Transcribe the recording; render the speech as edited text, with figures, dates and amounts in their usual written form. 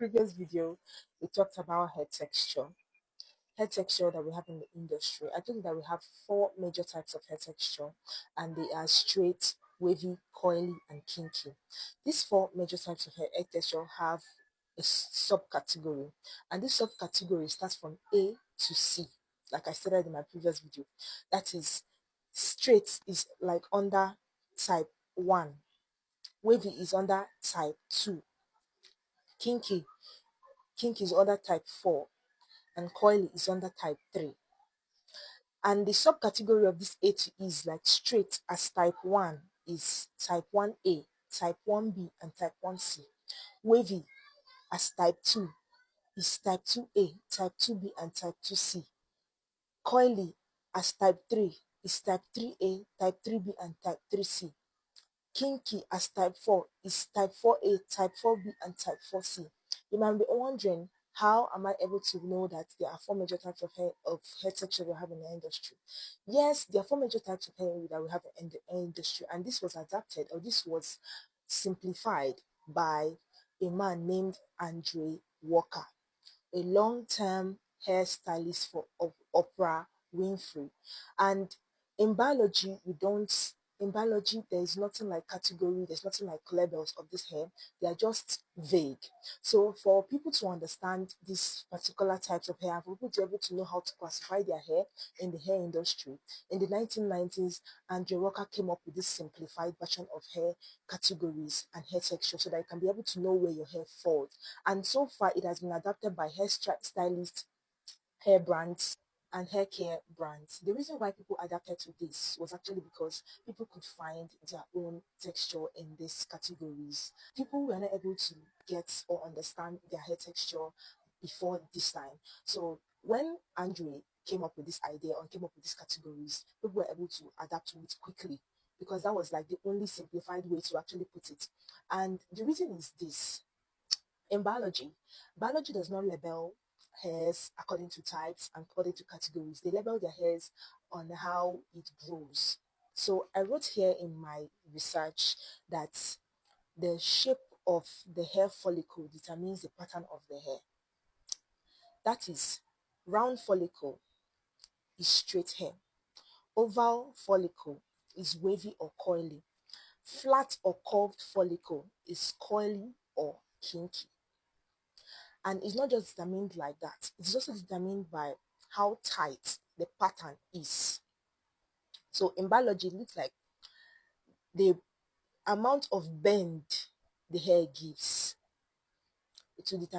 Previous video, we talked about hair texture. Hair texture that we have in the industry. I think that we have four major types of hair texture, and they are straight, wavy, coily, and kinky. These four major types of hair texture have a subcategory, and this subcategory starts from A to C, like I stated in my previous video. That is, straight is like under type 1, wavy is under type 2, kinky kinky is under type 4, and coily is under type 3. And the subcategory of this A to E is like straight as type 1 is type 1A, type 1B, and type 1C. Wavy as type 2 is type 2A, type 2B, and type 2C. Coily as type 3 is type 3A, type 3B, and type 3C. Kinky as type 4 is type 4A, type 4B, and type 4C. You might be wondering, how am I able to know that there are four major types of hair texture we have in the industry? Yes, there are four major types of hair that we have in the industry, and this was adapted, or this was simplified by a man named Andre Walker, a long-term hairstylist for Oprah Winfrey. And in biology, there is nothing like category, there's nothing like labels of this hair. They are just vague. So for people to understand these particular types of hair, for people to be able to know how to classify their hair in the hair industry, in the 1990s, Andre Walker came up with this simplified version of hair categories and hair texture so that you can be able to know where your hair falls. And so far, it has been adapted by hair stylists, hair brands, and hair care brands. The reason why people adapted to this was actually because people could find their own texture in these categories. People were not able to get or understand their hair texture before this time. So when Andre came up with this idea or came up with these categories, people were able to adapt to it quickly because that was like the only simplified way to actually put it. And the reason is this: in biology does not label hairs according to types and according to categories. They label their hairs on how it grows. So I wrote here in my research that the shape of the hair follicle determines the pattern of the hair. That is, round follicle is straight hair, oval follicle is wavy or coily, flat or curved follicle is coily or kinky. And it's not just determined like that, it's also determined by how tight the pattern is. So in biology, it looks like the amount of bend the hair gives to determine